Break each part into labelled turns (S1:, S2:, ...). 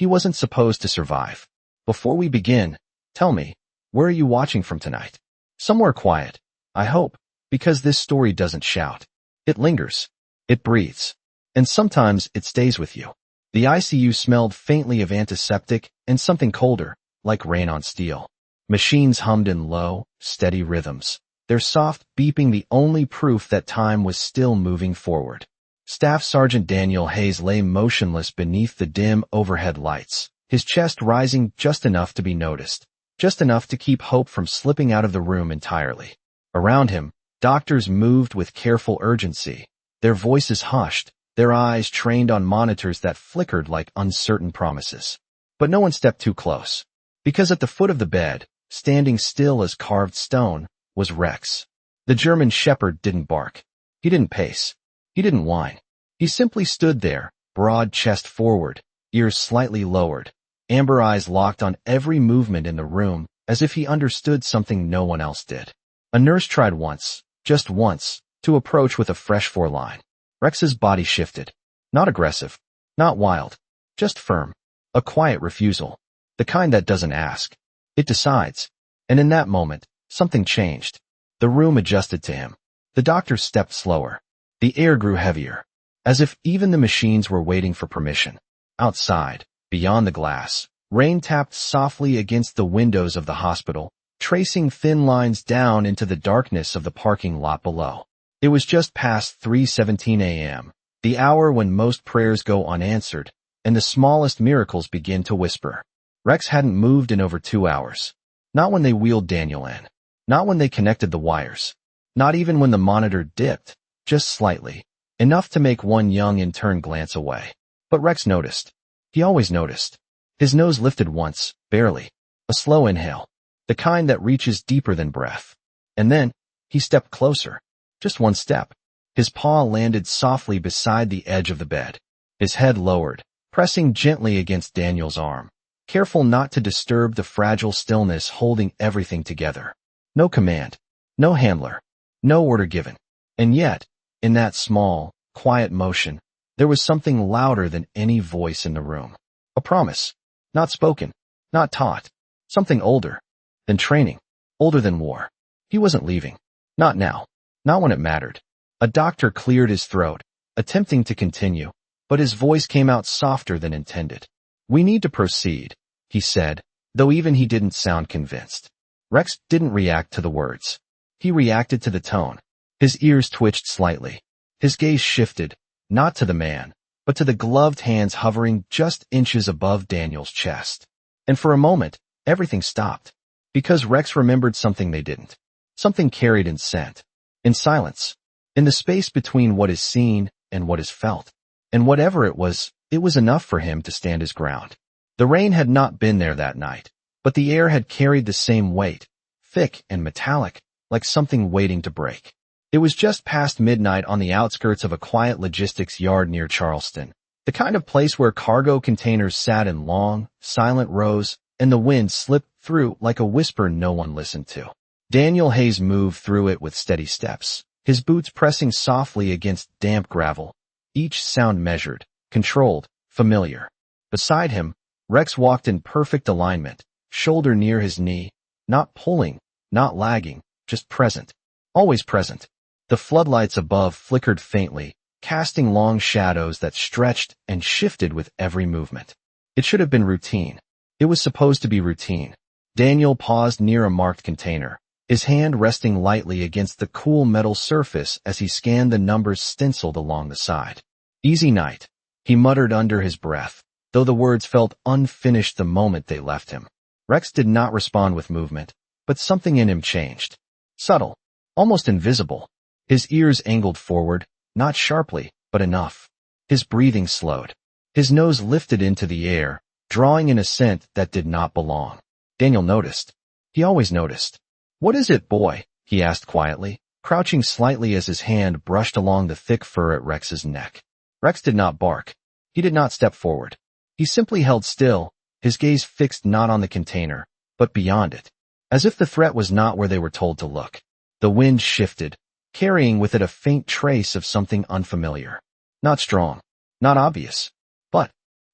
S1: He wasn't supposed to survive. Before we begin, tell me, where are you watching from tonight? Somewhere quiet, I hope, because this story doesn't shout. It lingers. It breathes. And sometimes it stays with you. The ICU smelled faintly of antiseptic and something colder, like rain on steel. Machines hummed in low, steady rhythms, their soft beeping the only proof that time was still moving forward. Staff Sergeant Daniel Hayes lay motionless beneath the dim overhead lights, his chest rising just enough to be noticed, just enough to keep hope from slipping out of the room entirely. Around him, doctors moved with careful urgency, their voices hushed, their eyes trained on monitors that flickered like uncertain promises. But no one stepped too close, because at the foot of the bed, standing still as carved stone, was Rex. The German shepherd didn't bark. He didn't pace. He didn't whine. He simply stood there, broad chest forward, ears slightly lowered, amber eyes locked on every movement in the room, as if he understood something no one else did. A nurse tried once, just once, to approach with a fresh foreline. Rex's body shifted. Not aggressive. Not wild. Just firm. A quiet refusal. The kind that doesn't ask. It decides. And in that moment, something changed. The room adjusted to him. The doctor stepped slower. The air grew heavier. As if even the machines were waiting for permission. Outside, beyond the glass, rain tapped softly against the windows of the hospital, tracing thin lines down into the darkness of the parking lot below. It was just past 3:17 a.m., the hour when most prayers go unanswered, and the smallest miracles begin to whisper. Rex hadn't moved in over 2 hours. Not when they wheeled Daniel in. Not when they connected the wires. Not even when the monitor dipped, just slightly, enough to make one young intern glance away. But Rex noticed. He always noticed. His nose lifted once, barely. A slow inhale. The kind that reaches deeper than breath. And then, he stepped closer. Just one step. His paw landed softly beside the edge of the bed. His head lowered, pressing gently against Daniel's arm, careful not to disturb the fragile stillness holding everything together. No command. No handler. No order given. And yet, in that small, quiet motion, there was something louder than any voice in the room. A promise. Not spoken. Not taught. Something older than training. Older than war. He wasn't leaving. Not now. Not when it mattered. A doctor cleared his throat, attempting to continue, but his voice came out softer than intended. We need to proceed, he said, though even he didn't sound convinced. Rex didn't react to the words. He reacted to the tone. His ears twitched slightly. His gaze shifted, not to the man, but to the gloved hands hovering just inches above Daniel's chest. And for a moment, everything stopped. Because Rex remembered something they didn't. Something carried in scent. In silence. In the space between what is seen and what is felt. And whatever it was enough for him to stand his ground. The rain had not been there that night, but the air had carried the same weight, thick and metallic, like something waiting to break. It was just past midnight on the outskirts of a quiet logistics yard near Charleston, the kind of place where cargo containers sat in long, silent rows, and the wind slipped through like a whisper no one listened to. Daniel Hayes moved through it with steady steps, his boots pressing softly against damp gravel, each sound measured, controlled, familiar. Beside him, Rex walked in perfect alignment, shoulder near his knee, not pulling, not lagging, just present. Always present. The floodlights above flickered faintly, casting long shadows that stretched and shifted with every movement. It should have been routine. It was supposed to be routine. Daniel paused near a marked container, his hand resting lightly against the cool metal surface as he scanned the numbers stenciled along the side. Easy night, he muttered under his breath, though the words felt unfinished the moment they left him. Rex did not respond with movement, but something in him changed. Subtle, almost invisible. His ears angled forward, not sharply, but enough. His breathing slowed. His nose lifted into the air, drawing in a scent that did not belong. Daniel noticed. He always noticed. "What is it, boy?" he asked quietly, crouching slightly as his hand brushed along the thick fur at Rex's neck. Rex did not bark. He did not step forward. He simply held still, his gaze fixed not on the container, but beyond it, as if the threat was not where they were told to look. The wind shifted, carrying with it a faint trace of something unfamiliar. Not strong, not obvious, but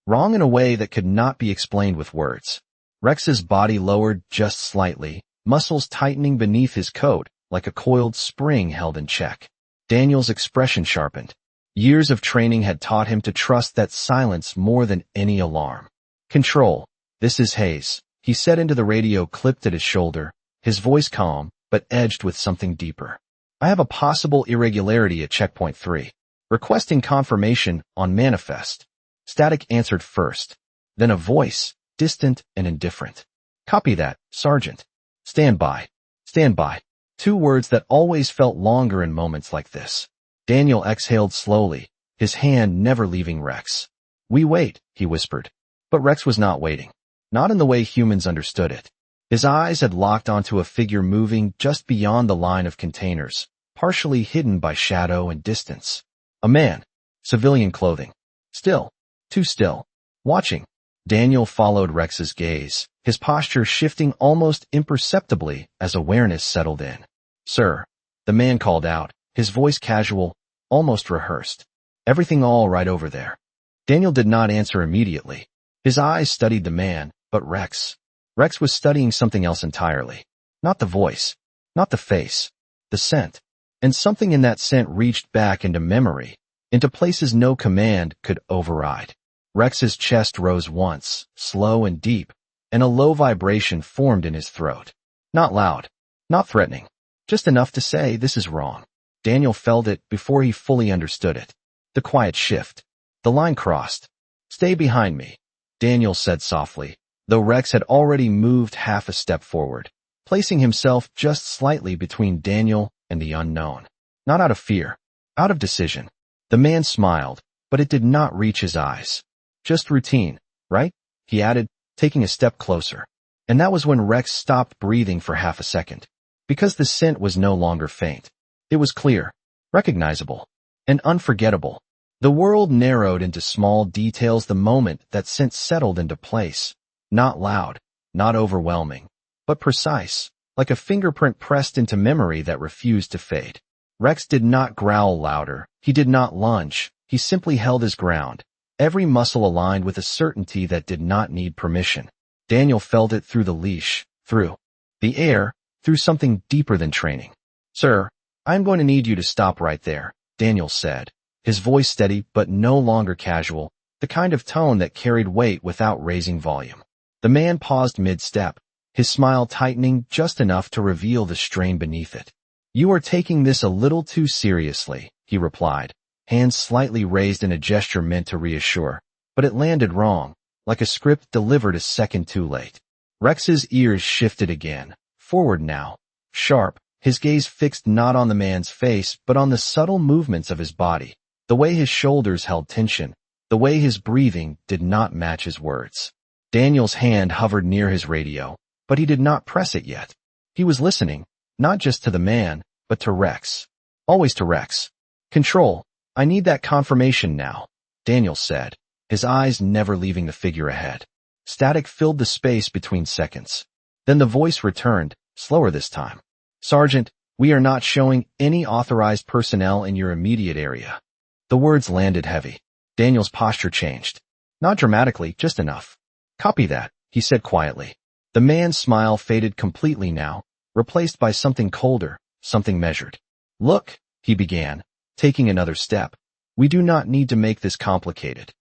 S1: Wrong in a way that could not be explained with words. Rex's body lowered just slightly, muscles tightening beneath his coat like a coiled spring held in check. Daniel's expression sharpened. Years of training had taught him to trust that silence more than any alarm. "Control. This is Hayes," he said into the radio clipped at his shoulder, his voice calm, but edged with something deeper. "I have a possible irregularity at checkpoint 3. Requesting confirmation on manifest." Static answered first, then a voice, distant and indifferent. "Copy that, Sergeant. Stand by. Stand by." 2 words that always felt longer in moments like this. Daniel exhaled slowly, his hand never leaving Rex. "We wait," he whispered. But Rex was not waiting. Not in the way humans understood it. His eyes had locked onto a figure moving just beyond the line of containers, partially hidden by shadow and distance. A man, civilian clothing. Still, too still. Watching. Daniel followed Rex's gaze, his posture shifting almost imperceptibly as awareness settled in. "Sir," the man called out, his voice casual, almost rehearsed. "Everything all right over there?" Daniel did not answer immediately. His eyes studied the man, but Rex. Rex was studying something else entirely. Not the voice, not the face, the scent. And something in that scent reached back into memory, into places no command could override. Rex's chest rose once, slow and deep, and a low vibration formed in his throat. Not loud, not threatening, just enough to say this is wrong. Daniel felt it before he fully understood it. The quiet shift. The line crossed. "Stay behind me," Daniel said softly, though Rex had already moved half a step forward, placing himself just slightly between Daniel and the unknown. Not out of fear, out of decision. The man smiled, but it did not reach his eyes. "Just routine, right?" he added, taking a step closer. And that was when Rex stopped breathing for half a second. Because the scent was no longer faint. It was clear, recognizable, and unforgettable. The world narrowed into small details the moment that scent settled into place. Not loud, not overwhelming, but precise, like a fingerprint pressed into memory that refused to fade. Rex did not growl louder, he did not lunge, he simply held his ground, every muscle aligned with a certainty that did not need permission. Daniel felt it through the leash, through the air, through something deeper than training. "Sir, I'm going to need you to stop right there," Daniel said, his voice steady but no longer casual, the kind of tone that carried weight without raising volume. The man paused mid-step, his smile tightening just enough to reveal the strain beneath it. "You are taking this a little too seriously," he replied, hands slightly raised in a gesture meant to reassure, but it landed wrong, like a script delivered a second too late. Rex's ears shifted again, forward now, sharp, his gaze fixed not on the man's face but on the subtle movements of his body, the way his shoulders held tension, the way his breathing did not match his words. Daniel's hand hovered near his radio, but he did not press it yet. He was listening, not just to the man, but to Rex. Always to Rex. "Control, I need that confirmation now," Daniel said, his eyes never leaving the figure ahead. Static filled the space between seconds. Then the voice returned, slower this time. "Sergeant, we are not showing any authorized personnel in your immediate area." The words landed heavy. Daniel's posture changed. Not dramatically, just enough. "Copy that," he said quietly. The man's smile faded completely now, replaced by something colder, something measured. "Look," he began, taking another step. "We do not need to make this complicated."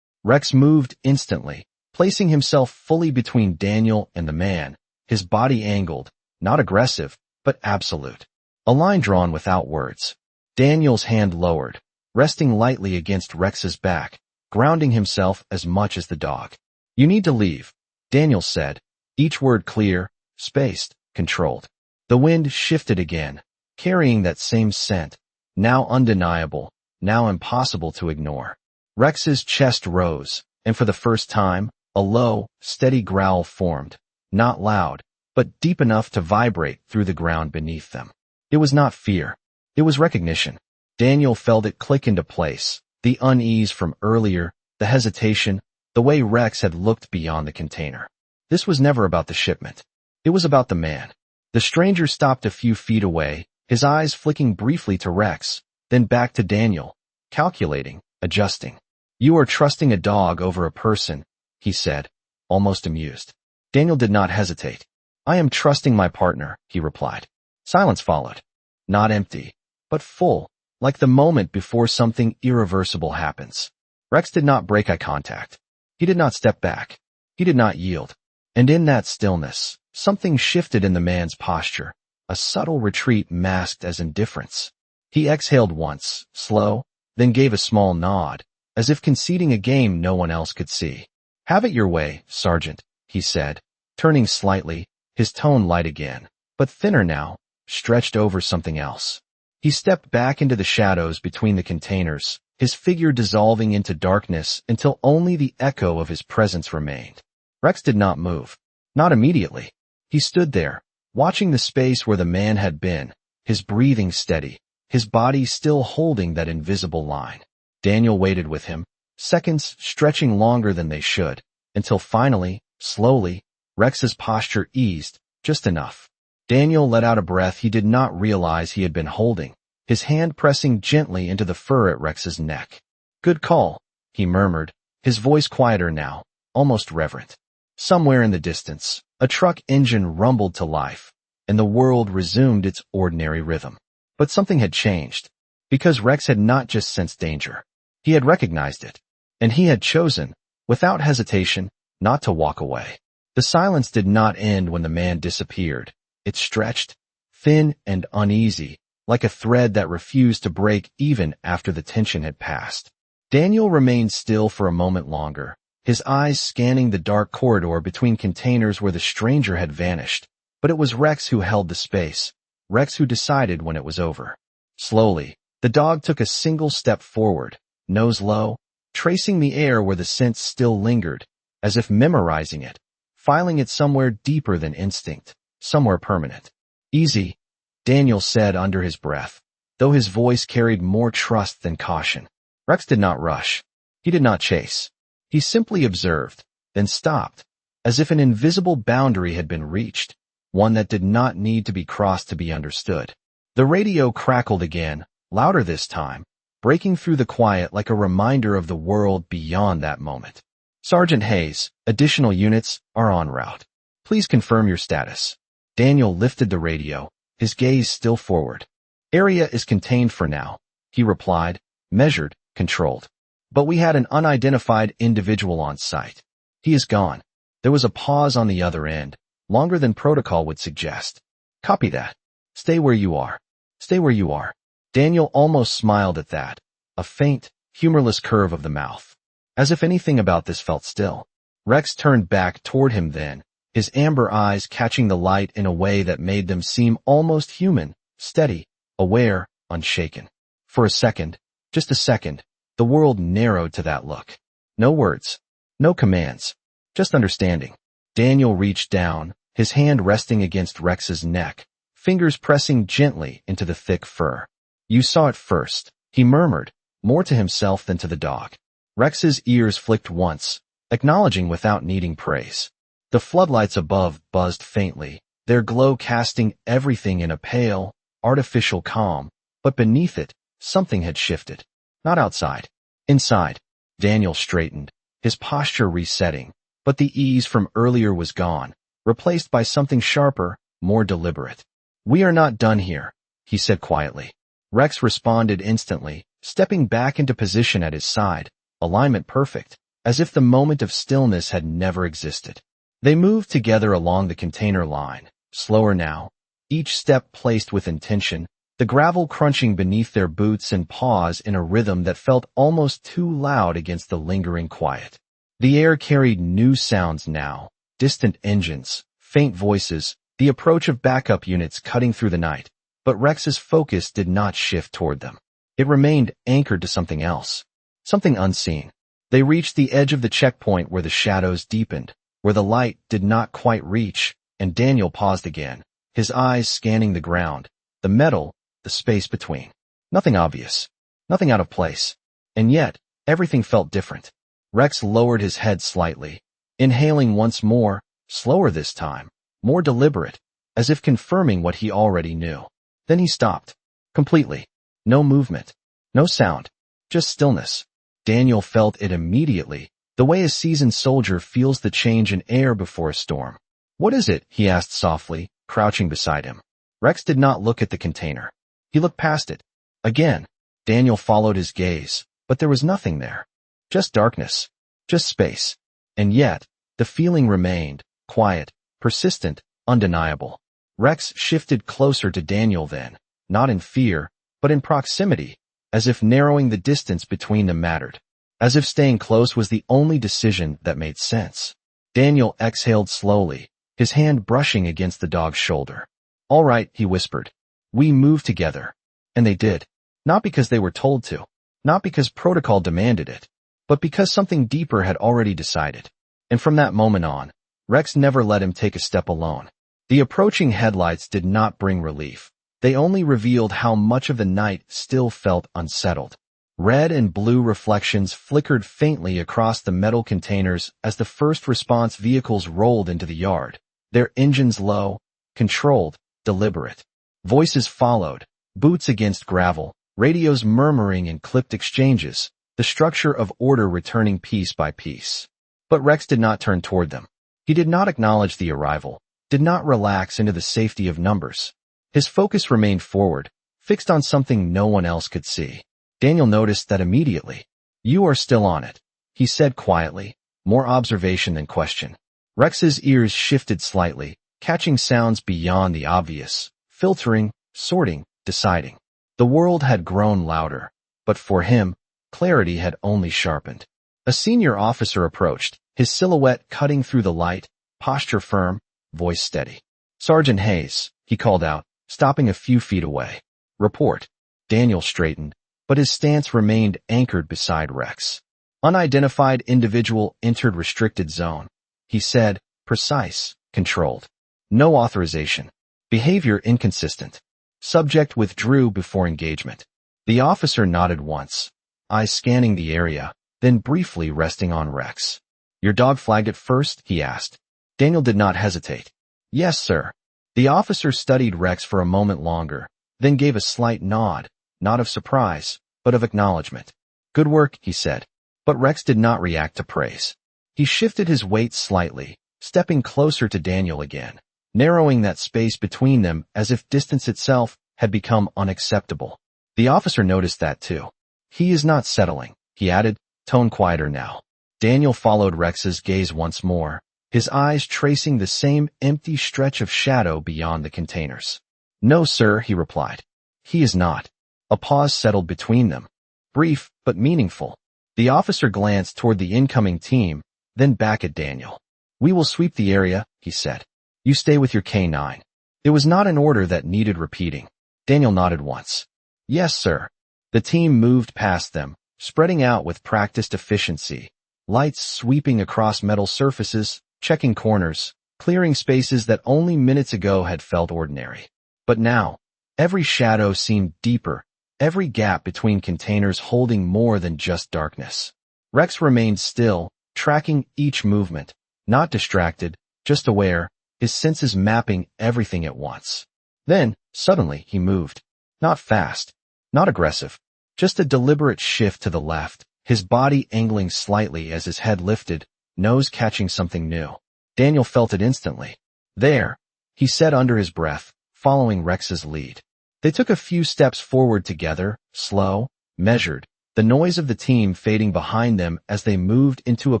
S1: Rex moved instantly, placing himself fully between Daniel and the man, his body angled, not aggressive, but absolute. A line drawn without words. Daniel's hand lowered, resting lightly against Rex's back, grounding himself as much as the dog. "You need to leave," Daniel said, each word clear, spaced, controlled. The wind shifted again, carrying that same scent, now undeniable, now impossible to ignore. Rex's chest rose, and for the first time, a low, steady growl formed, not loud, but deep enough to vibrate through the ground beneath them. It was not fear. It was recognition. Daniel felt it click into place, the unease from earlier, the hesitation, the way Rex had looked beyond the container. This was never about the shipment. It was about the man. The stranger stopped a few feet away, his eyes flicking briefly to Rex, then back to Daniel, calculating, adjusting. You are trusting a dog over a person, he said, almost amused. Daniel did not hesitate. I am trusting my partner, he replied. Silence followed. Not empty, but full, like the moment before something irreversible happens. Rex did not break eye contact. He did not step back. He did not yield. And in that stillness, something shifted in the man's posture, a subtle retreat masked as indifference. He exhaled once, slow, then gave a small nod, as if conceding a game no one else could see. Have it your way, Sergeant, he said, turning slightly, his tone light again, but thinner now, stretched over something else. He stepped back into the shadows between the containers, his figure dissolving into darkness until only the echo of his presence remained. Rex did not move. Not immediately. He stood there, watching the space where the man had been, his breathing steady, his body still holding that invisible line. Daniel waited with him, seconds stretching longer than they should, until finally, slowly, Rex's posture eased, just enough. Daniel let out a breath he did not realize he had been holding, his hand pressing gently into the fur at Rex's neck. Good call, he murmured, his voice quieter now, almost reverent. Somewhere in the distance, a truck engine rumbled to life, and the world resumed its ordinary rhythm. But something had changed, because Rex had not just sensed danger. He had recognized it, and he had chosen, without hesitation, not to walk away. The silence did not end when the man disappeared. It stretched, thin and uneasy, like a thread that refused to break even after the tension had passed. Daniel remained still for a moment longer, his eyes scanning the dark corridor between containers where the stranger had vanished. But it was Rex who held the space, Rex who decided when it was over. Slowly, the dog took a single step forward, nose low, tracing the air where the scent still lingered, as if memorizing it, filing it somewhere deeper than instinct, somewhere permanent. Easy, Daniel said under his breath, though his voice carried more trust than caution. Rex did not rush. He did not chase. He simply observed, then stopped, as if an invisible boundary had been reached, one that did not need to be crossed to be understood. The radio crackled again, louder this time, breaking through the quiet like a reminder of the world beyond that moment. Sergeant Hayes, additional units are en route. Please confirm your status. Daniel lifted the radio, his gaze still forward. Area is contained for now, he replied, measured, controlled. But we had an unidentified individual on site. He is gone. There was a pause on the other end, longer than protocol would suggest. Copy that. Stay where you are. Stay where you are. Daniel almost smiled at that, a faint, humorless curve of the mouth. As if anything about this felt still. Rex turned back toward him then, his amber eyes catching the light in a way that made them seem almost human, steady, aware, unshaken. For a second, just a second, the world narrowed to that look. No words, no commands, just understanding. Daniel reached down, his hand resting against Rex's neck, fingers pressing gently into the thick fur. You saw it first, he murmured, more to himself than to the dog. Rex's ears flicked once, acknowledging without needing praise. The floodlights above buzzed faintly, their glow casting everything in a pale, artificial calm, but beneath it, something had shifted. Not outside. Inside. Daniel straightened, his posture resetting, but the ease from earlier was gone, replaced by something sharper, more deliberate. We are not done here, he said quietly. Rex responded instantly, stepping back into position at his side, alignment perfect, as if the moment of stillness had never existed. They moved together along the container line, slower now, each step placed with intention, the gravel crunching beneath their boots and paws in a rhythm that felt almost too loud against the lingering quiet. The air carried new sounds now, distant engines, faint voices, the approach of backup units cutting through the night, but Rex's focus did not shift toward them. It remained anchored to something else, something unseen. They reached the edge of the checkpoint where the shadows deepened, where the light did not quite reach, and Daniel paused again, his eyes scanning the ground, the metal, the space between. Nothing obvious, nothing out of place, and yet everything felt different. Rex lowered his head slightly, inhaling once more, slower this time, more deliberate, as if confirming what he already knew. Then he stopped, completely. No movement, no sound, just stillness. Daniel felt it immediately, the way a seasoned soldier feels the change in air before a storm. "What is it?" he asked softly, crouching beside him. Rex did not look at the container. He looked past it. Again, Daniel followed his gaze, but there was nothing there. Just darkness. Just space. And yet, the feeling remained, quiet, persistent, undeniable. Rex shifted closer to Daniel then, not in fear, but in proximity, as if narrowing the distance between them mattered. As if staying close was the only decision that made sense. Daniel exhaled slowly, his hand brushing against the dog's shoulder. "All right," he whispered. "We move together." And they did. Not because they were told to. Not because protocol demanded it. But because something deeper had already decided. And from that moment on, Rex never let him take a step alone. The approaching headlights did not bring relief. They only revealed how much of the night still felt unsettled. Red and blue reflections flickered faintly across the metal containers as the first response vehicles rolled into the yard, their engines low, controlled, deliberate. Voices followed, boots against gravel, radios murmuring in clipped exchanges, the structure of order returning piece by piece. But Rex did not turn toward them. He did not acknowledge the arrival, did not relax into the safety of numbers. His focus remained forward, fixed on something no one else could see. Daniel noticed that immediately. "You are still on it," he said quietly, more observation than question. Rex's ears shifted slightly, catching sounds beyond the obvious, filtering, sorting, deciding. The world had grown louder, but for him, clarity had only sharpened. A senior officer approached, his silhouette cutting through the light, posture firm, voice steady. "Sergeant Hayes," he called out, stopping a few feet away. "Report." Daniel straightened, but his stance remained anchored beside Rex. "Unidentified individual entered restricted zone," he said, precise, controlled. "No authorization. Behavior inconsistent. Subject withdrew before engagement." The officer nodded once, eyes scanning the area, then briefly resting on Rex. "Your dog flagged it first?" he asked. Daniel did not hesitate. "Yes, sir." The officer studied Rex for a moment longer, then gave a slight nod, not of surprise, but of acknowledgement. "Good work," he said. But Rex did not react to praise. He shifted his weight slightly, stepping closer to Daniel again, narrowing that space between them as if distance itself had become unacceptable. The officer noticed that too. "He is not settling," he added, tone quieter now. Daniel followed Rex's gaze once more, his eyes tracing the same empty stretch of shadow beyond the containers. "No, sir," he replied. "He is not." A pause settled between them, brief but meaningful. The officer glanced toward the incoming team, then back at Daniel. "We will sweep the area," he said. "You stay with your K9. It was not an order that needed repeating. Daniel nodded once. "Yes, sir." The team moved past them, spreading out with practiced efficiency, lights sweeping across metal surfaces, checking corners, clearing spaces that only minutes ago had felt ordinary. But now, every shadow seemed deeper, every gap between containers holding more than just darkness. Rex remained still, tracking each movement, not distracted, just aware, his senses mapping everything at once. Then, suddenly, he moved. Not fast, not aggressive, just a deliberate shift to the left, his body angling slightly as his head lifted, nose catching something new. Daniel felt it instantly. "There," he said under his breath, following Rex's lead. They took a few steps forward together, slow, measured, the noise of the team fading behind them as they moved into a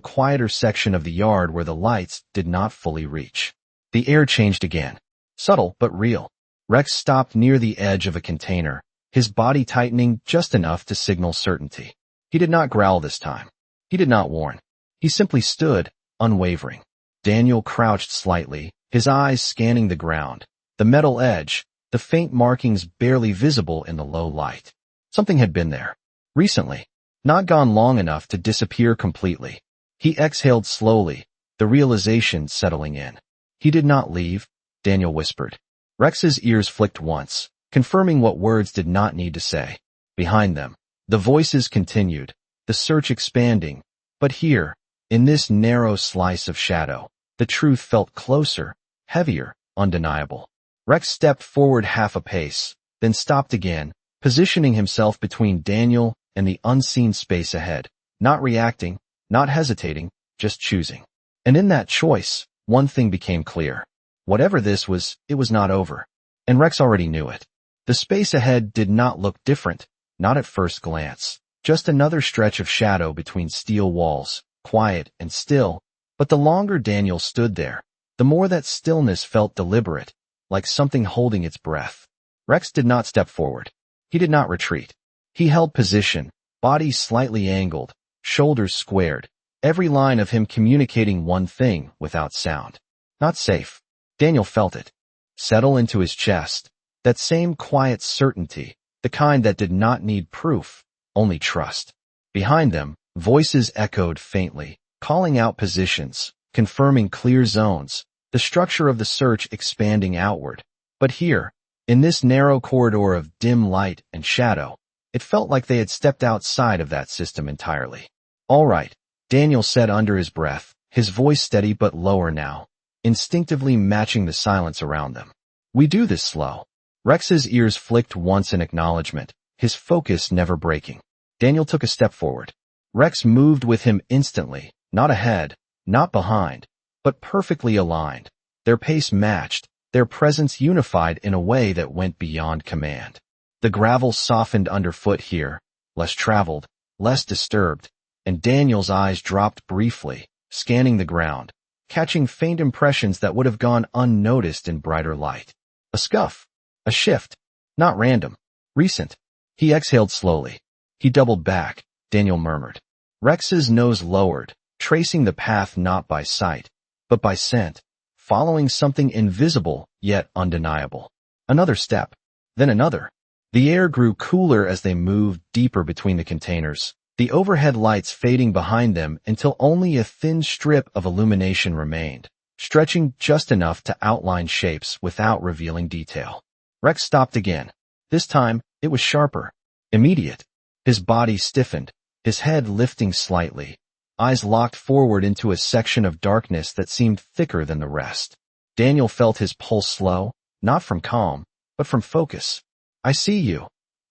S1: quieter section of the yard where the lights did not fully reach. The air changed again. Subtle but real. Rex stopped near the edge of a container, his body tightening just enough to signal certainty. He did not growl this time. He did not warn. He simply stood, unwavering. Daniel crouched slightly, his eyes scanning the ground, the metal edge, the faint markings barely visible in the low light. Something had been there. Recently. Not gone long enough to disappear completely. He exhaled slowly, the realization settling in. "He did not leave," Daniel whispered. Rex's ears flicked once, confirming what words did not need to say. Behind them, the voices continued, the search expanding. But here, in this narrow slice of shadow, the truth felt closer, heavier, undeniable. Rex stepped forward half a pace, then stopped again, positioning himself between Daniel and the unseen space ahead, Not reacting, not hesitating, just choosing. And in that choice, one thing became clear. Whatever this was, it was not over. And Rex already knew it. The space ahead did not look different, not at first glance. Just another stretch of shadow between steel walls, quiet and still. But the longer Daniel stood there, the more that stillness felt deliberate, like something holding its breath. Rex did not step forward. He did not retreat. He held position, body slightly angled, shoulders squared, every line of him communicating one thing without sound. Not safe. Daniel felt it settle into his chest, that same quiet certainty, the kind that did not need proof, only trust. Behind them, voices echoed faintly, calling out positions, confirming clear zones, the structure of the search expanding outward. But here, in this narrow corridor of dim light and shadow, it felt like they had stepped outside of that system entirely. All right, Daniel said under his breath, his voice steady but lower now, instinctively matching the silence around them. We do this slow. Rex's ears flicked once in acknowledgement, his focus never breaking. Daniel took a step forward. Rex moved with him instantly, not ahead, not behind, but perfectly aligned. Their pace matched, their presence unified in a way that went beyond command. The gravel softened underfoot here, less traveled, less disturbed, and Daniel's eyes dropped briefly, scanning the ground, catching faint impressions that would have gone unnoticed in brighter light. A scuff, a shift, not random, recent. He exhaled slowly. He doubled back, Daniel murmured. Rex's nose lowered, tracing the path not by sight, but by scent, following something invisible yet undeniable. Another step, then another. The air grew cooler as they moved deeper between the containers, the overhead lights fading behind them until only a thin strip of illumination remained, stretching just enough to outline shapes without revealing detail. Rex stopped again. This time, it was sharper, immediate. His body stiffened, his head lifting slightly, eyes locked forward into a section of darkness that seemed thicker than the rest. Daniel felt his pulse slow, not from calm, but from focus. I see you,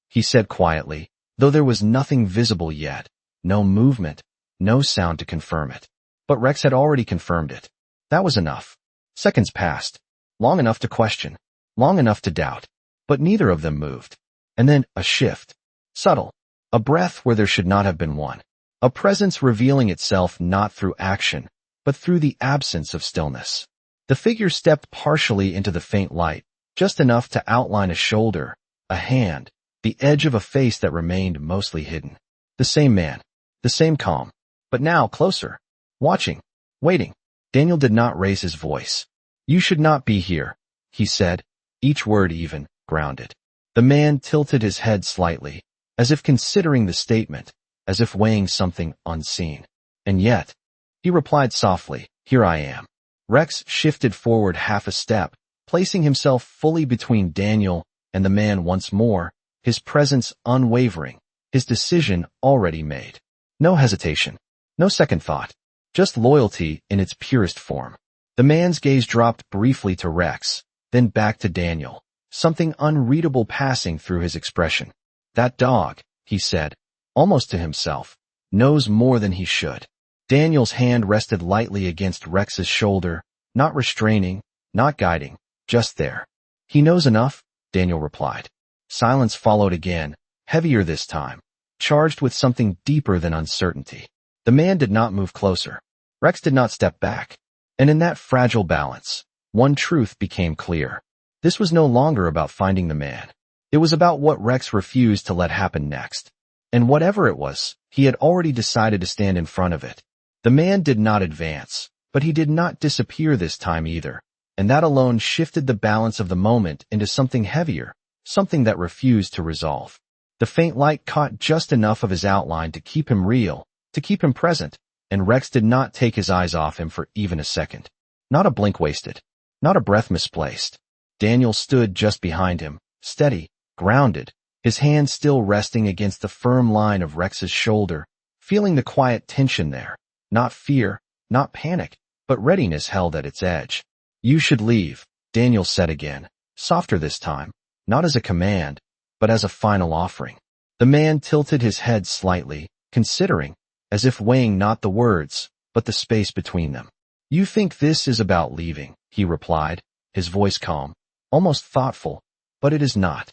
S1: he said quietly, though there was nothing visible yet, no movement, no sound to confirm it. But Rex had already confirmed it. That was enough. Seconds passed, long enough to question, long enough to doubt, but neither of them moved. And then a shift, subtle, a breath where there should not have been one, a presence revealing itself not through action, but through the absence of stillness. The figure stepped partially into the faint light, just enough to outline a shoulder, a hand, the edge of a face that remained mostly hidden. The same man, the same calm, but now closer, watching, waiting. Daniel did not raise his voice. You should not be here, he said, each word even, grounded. The man tilted his head slightly, as if considering the statement, as if weighing something unseen. And yet, he replied softly, here I am. Rex shifted forward half a step, placing himself fully between Daniel and the man once more, his presence unwavering, his decision already made. No hesitation, no second thought, just loyalty in its purest form. The man's gaze dropped briefly to Rex, then back to Daniel, something unreadable passing through his expression. That dog, he said, almost to himself, knows more than he should. Daniel's hand rested lightly against Rex's shoulder, not restraining, not guiding, just there. He knows enough, Daniel replied. Silence followed again, heavier this time, charged with something deeper than uncertainty. The man did not move closer. Rex did not step back. And in that fragile balance, one truth became clear. This was no longer about finding the man. It was about what Rex refused to let happen next. And whatever it was, he had already decided to stand in front of it. The man did not advance, but he did not disappear this time either. And that alone shifted the balance of the moment into something heavier, something that refused to resolve. The faint light caught just enough of his outline to keep him real, to keep him present, and Rex did not take his eyes off him for even a second. Not a blink wasted, not a breath misplaced. Daniel stood just behind him, steady, grounded, his hand still resting against the firm line of Rex's shoulder, feeling the quiet tension there. Not fear, not panic, but readiness held at its edge. You should leave, Daniel said again, softer this time, not as a command, but as a final offering. The man tilted his head slightly, considering, as if weighing not the words, but the space between them. "You think this is about leaving," he replied, his voice calm, almost thoughtful, "but it is not."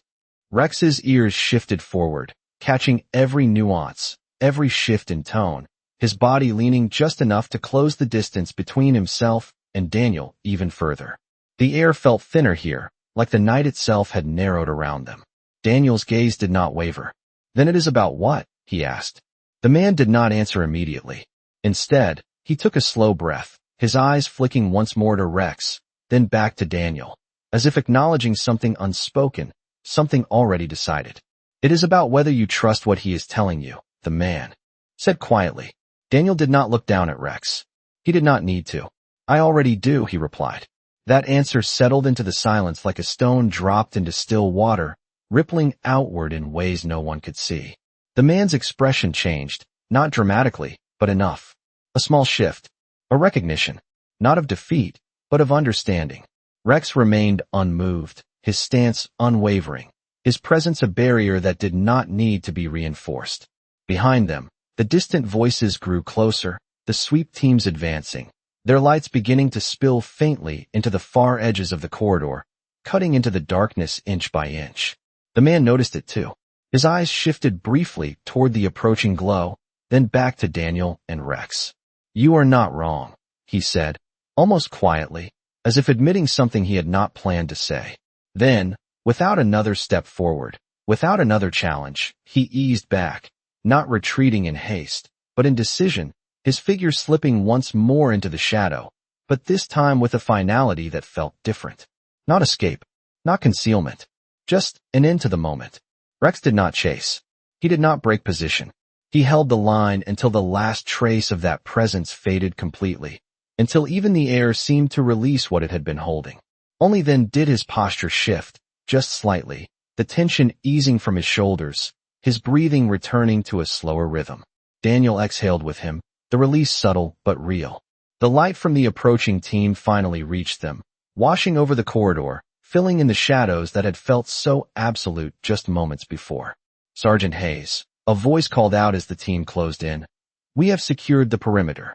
S1: Rex's ears shifted forward, catching every nuance, every shift in tone, his body leaning just enough to close the distance between himself and Daniel even further. The air felt thinner here, like the night itself had narrowed around them. Daniel's gaze did not waver. "Then it is about what?" he asked. The man did not answer immediately. Instead, he took a slow breath, his eyes flicking once more to Rex, then back to Daniel, as if acknowledging something unspoken, something already decided. "It is about whether you trust what he is telling you," the man said quietly. Daniel did not look down at Rex. He did not need to. "I already do," he replied. That answer settled into the silence like a stone dropped into still water, rippling outward in ways no one could see. The man's expression changed, not dramatically, but enough. A small shift. A recognition. Not of defeat, but of understanding. Rex remained unmoved, his stance unwavering, his presence a barrier that did not need to be reinforced. Behind them, the distant voices grew closer, the sweep teams advancing, their lights beginning to spill faintly into the far edges of the corridor, cutting into the darkness inch by inch. The man noticed it too. His eyes shifted briefly toward the approaching glow, then back to Daniel and Rex. "You are not wrong," he said, almost quietly, as if admitting something he had not planned to say. Then, without another step forward, without another challenge, he eased back, not retreating in haste, but in decision, his figure slipping once more into the shadow, but this time with a finality that felt different. Not escape, not concealment, just an end to the moment. Rex did not chase. He did not break position. He held the line until the last trace of that presence faded completely, until even the air seemed to release what it had been holding. Only then did his posture shift, just slightly, the tension easing from his shoulders, his breathing returning to a slower rhythm. Daniel exhaled with him, the release subtle but real. The light from the approaching team finally reached them, washing over the corridor, filling in the shadows that had felt so absolute just moments before. "Sergeant Hayes," a voice called out as the team closed in. "We have secured the perimeter."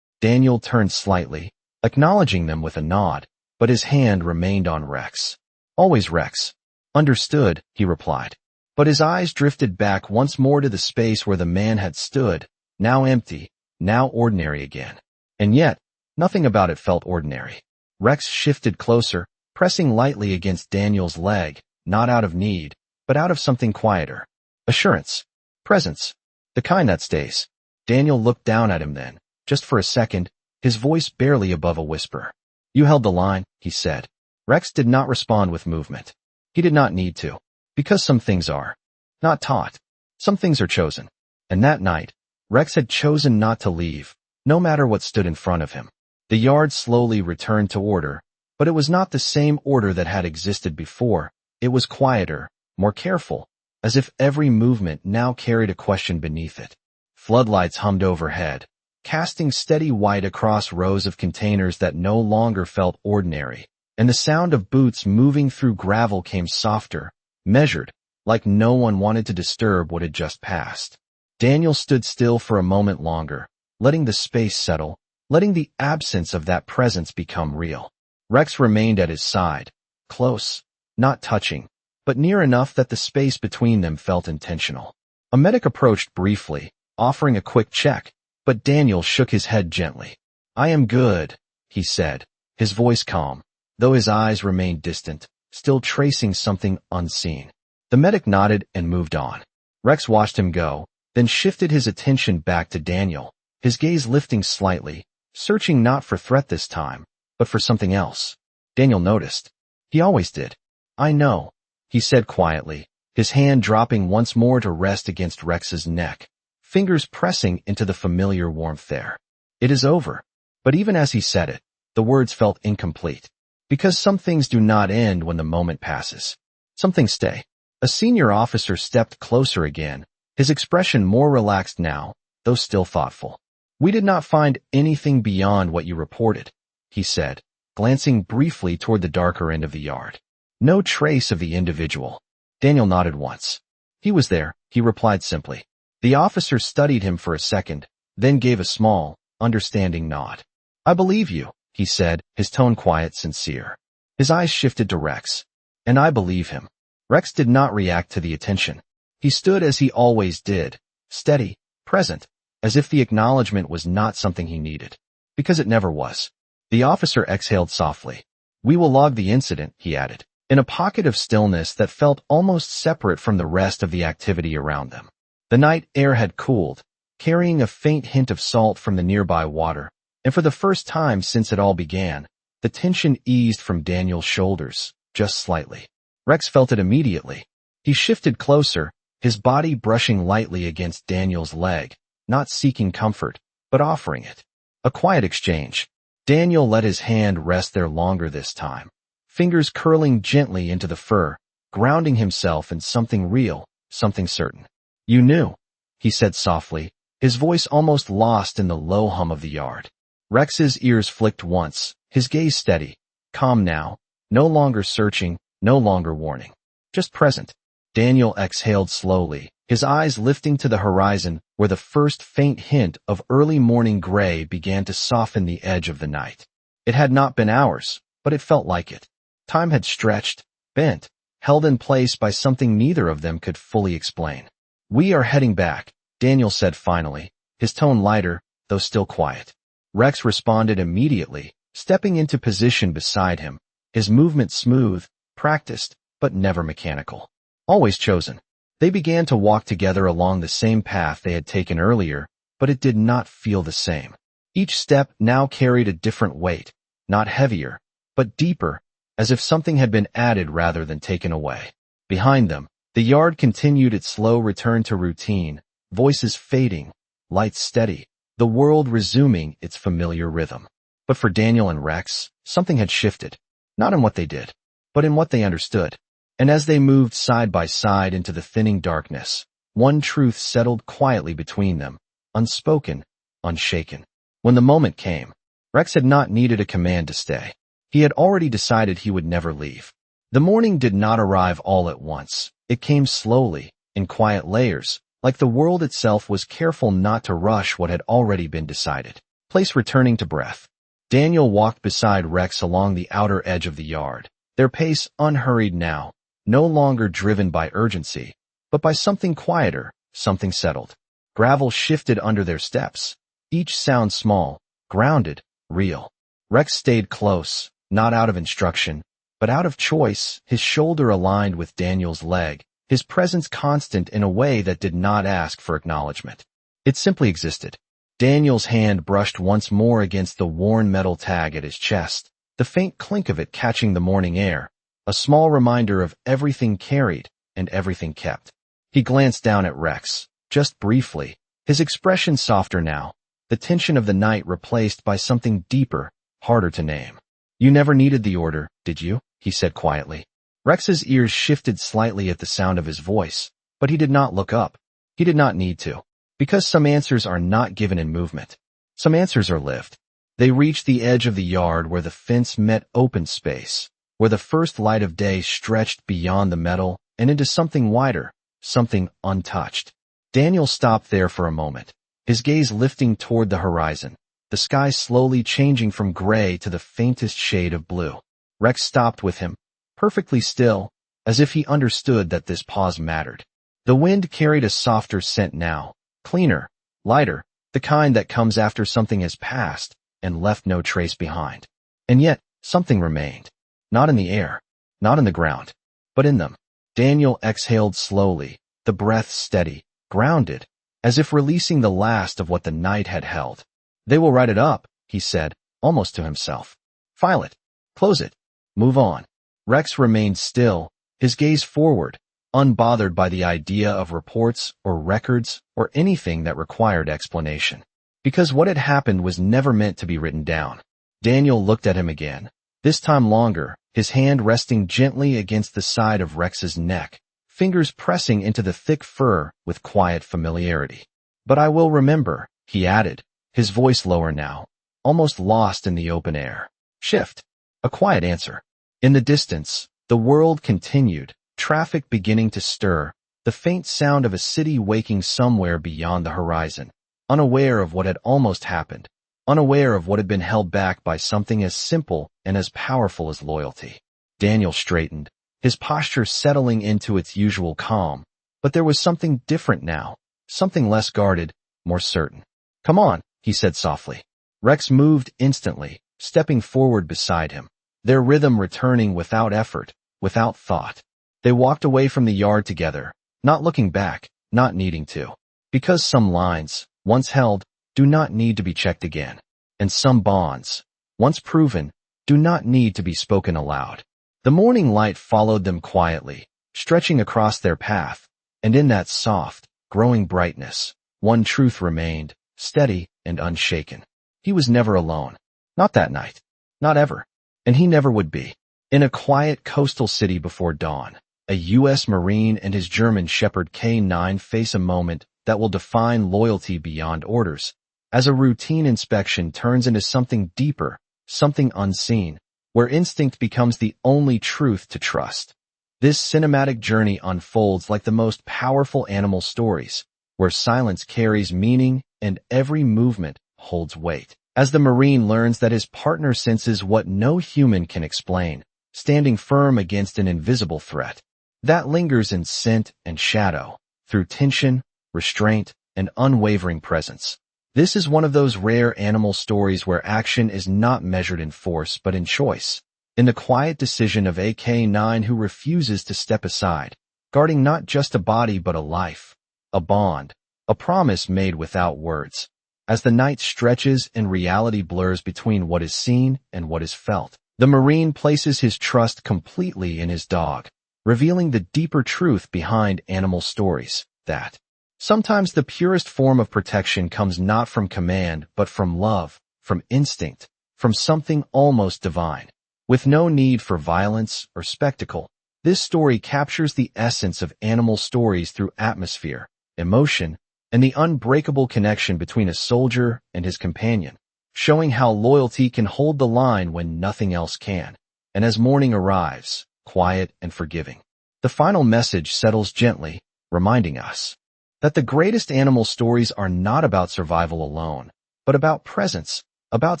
S1: Daniel turned slightly, acknowledging them with a nod, but his hand remained on Rex. "Always Rex." "Understood," he replied. But his eyes drifted back once more to the space where the man had stood, now empty, now ordinary again. And yet, nothing about it felt ordinary. Rex shifted closer, pressing lightly against Daniel's leg, not out of need, but out of something quieter. Assurance. Presence. The kind that stays. Daniel looked down at him then, just for a second, his voice barely above a whisper. "You held the line," he said. Rex did not respond with movement. He did not need to, because some things are not taught. Some things are chosen. And that night, Rex had chosen not to leave, no matter what stood in front of him. The yard slowly returned to order, but it was not the same order that had existed before. It was quieter, more careful, as if every movement now carried a question beneath it. Floodlights hummed overhead, casting steady white across rows of containers that no longer felt ordinary, and the sound of boots moving through gravel came softer, measured, like no one wanted to disturb what had just passed. Daniel stood still for a moment longer, letting the space settle, letting the absence of that presence become real. Rex remained at his side, close, not touching, but near enough that the space between them felt intentional. A medic approached briefly, offering a quick check, but Daniel shook his head gently. "I am good," he said, his voice calm, though his eyes remained distant, still tracing something unseen. The medic nodded and moved on. Rex watched him go, then shifted his attention back to Daniel, his gaze lifting slightly, searching not for threat this time, but for something else. Daniel noticed. He always did. "I know," he said quietly, his hand dropping once more to rest against Rex's neck, fingers pressing into the familiar warmth there. "It is over." But even as he said it, the words felt incomplete. Because some things do not end when the moment passes. Some things stay. A senior officer stepped closer again, his expression more relaxed now, though still thoughtful. "We did not find anything beyond what you reported," he said, glancing briefly toward the darker end of the yard. "No trace of the individual." Daniel nodded once. "He was there," he replied simply. The officer studied him for a second, then gave a small, understanding nod. "I believe you," he said, his tone quiet, sincere. His eyes shifted to Rex. "And I believe him." Rex did not react to the attention. He stood as he always did, steady, present, as if the acknowledgement was not something he needed. Because it never was. The officer exhaled softly. "We will log the incident," he added, in a pocket of stillness that felt almost separate from the rest of the activity around them. The night air had cooled, carrying a faint hint of salt from the nearby water, and for the first time since it all began, the tension eased from Daniel's shoulders, just slightly. Rex felt it immediately. He shifted closer, his body brushing lightly against Daniel's leg, not seeking comfort, but offering it. A quiet exchange. Daniel let his hand rest there longer this time, fingers curling gently into the fur, grounding himself in something real, something certain. "You knew," he said softly, his voice almost lost in the low hum of the yard. Rex's ears flicked once, his gaze steady, calm now, no longer searching, no longer warning. Just present. Daniel exhaled slowly, his eyes lifting to the horizon where the first faint hint of early morning gray began to soften the edge of the night. It had not been hours, but it felt like it. Time had stretched, bent, held in place by something neither of them could fully explain. "We are heading back," Daniel said finally, his tone lighter, though still quiet. Rex responded immediately, stepping into position beside him, his movement smooth, practiced, but never mechanical. Always chosen. They began to walk together along the same path they had taken earlier, but it did not feel the same. Each step now carried a different weight, not heavier, but deeper, as if something had been added rather than taken away. Behind them, the yard continued its slow return to routine, voices fading, lights steady, the world resuming its familiar rhythm. But for Daniel and Rex, something had shifted, not in what they did, but in what they understood. And as they moved side by side into the thinning darkness, one truth settled quietly between them, unspoken, unshaken. When the moment came, Rex had not needed a command to stay. He had already decided he would never leave. The morning did not arrive all at once. It came slowly, in quiet layers, like the world itself was careful not to rush what had already been decided. Place returning to breath. Daniel walked beside Rex along the outer edge of the yard, their pace unhurried now, no longer driven by urgency, but by something quieter, something settled. Gravel shifted under their steps, each sound small, grounded, real. Rex stayed close, not out of instruction, but out of choice, his shoulder aligned with Daniel's leg, his presence constant in a way that did not ask for acknowledgement. It simply existed. Daniel's hand brushed once more against the worn metal tag at his chest, the faint clink of it catching the morning air, a small reminder of everything carried and everything kept. He glanced down at Rex, just briefly, his expression softer now, the tension of the night replaced by something deeper, harder to name. "You never needed the order, did you?" he said quietly. Rex's ears shifted slightly at the sound of his voice, but he did not look up. He did not need to. Because some answers are not given in movement. Some answers are lived. They reached the edge of the yard where the fence met open space, where the first light of day stretched beyond the metal and into something wider, something untouched. Daniel stopped there for a moment, his gaze lifting toward the horizon, the sky slowly changing from gray to the faintest shade of blue. Rex stopped with him, perfectly still, as if he understood that this pause mattered. The wind carried a softer scent now, cleaner, lighter, the kind that comes after something has passed and left no trace behind. And yet, something remained. Not in the air, not in the ground, but in them. Daniel exhaled slowly, the breath steady, grounded, as if releasing the last of what the night had held. "They will write it up," he said, almost to himself. "File it. Close it. Move on." Rex remained still, his gaze forward, unbothered by the idea of reports or records or anything that required explanation. Because what had happened was never meant to be written down. Daniel looked at him again, this time longer, his hand resting gently against the side of Rex's neck, fingers pressing into the thick fur with quiet familiarity. "But I will remember," he added, his voice lower now, almost lost in the open air. Shift. A quiet answer. In the distance, the world continued, traffic beginning to stir, the faint sound of a city waking somewhere beyond the horizon. unaware of what had almost happened, unaware of what had been held back by something as simple and as powerful as loyalty. Daniel straightened, his posture settling into its usual calm, but there was something different now, something less guarded, more certain. "Come on," he said softly. Rex moved instantly, stepping forward beside him, their rhythm returning without effort, without thought. They walked away from the yard together, not looking back, not needing to. Because some lines, once held, do not need to be checked again. And some bonds, once proven, do not need to be spoken aloud. The morning light followed them quietly, stretching across their path, and in that soft, growing brightness, one truth remained, steady and unshaken. He was never alone. Not that night. Not ever. And he never would be. In a quiet coastal city before dawn, a U.S. Marine and his German Shepherd K9 face a moment that will define loyalty beyond orders, as a routine inspection turns into something deeper, something unseen, where instinct becomes the only truth to trust. This cinematic journey unfolds like the most powerful animal stories, where silence carries meaning and every movement holds weight. As the Marine learns that his partner senses what no human can explain, standing firm against an invisible threat, that lingers in scent and shadow, through tension, restraint, and unwavering presence. This is one of those rare animal stories where action is not measured in force but in choice, in the quiet decision of a K9 who refuses to step aside, guarding not just a body but a life, a bond, a promise made without words. As the night stretches and reality blurs between what is seen and what is felt, the Marine places his trust completely in his dog, revealing the deeper truth behind animal stories, that sometimes the purest form of protection comes not from command but from love, from instinct, from something almost divine. With no need for violence or spectacle, this story captures the essence of animal stories through atmosphere, emotion, and the unbreakable connection between a soldier and his companion, showing how loyalty can hold the line when nothing else can. And as morning arrives, quiet and forgiving, the final message settles gently, reminding us that the greatest animal stories are not about survival alone, but about presence, about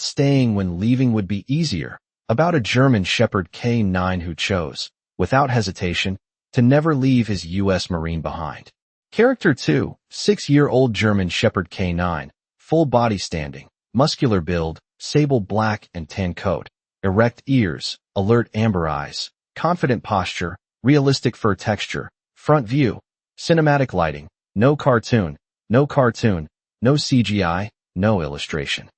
S1: staying when leaving would be easier, about a German Shepherd K9 who chose, without hesitation, to never leave his U.S. Marine behind. Character 2, 6-year-old German Shepherd K9, full body standing, muscular build, sable black and tan coat, erect ears, alert amber eyes, confident posture, realistic fur texture, front view, cinematic lighting, no cartoon, no CGI, no illustration.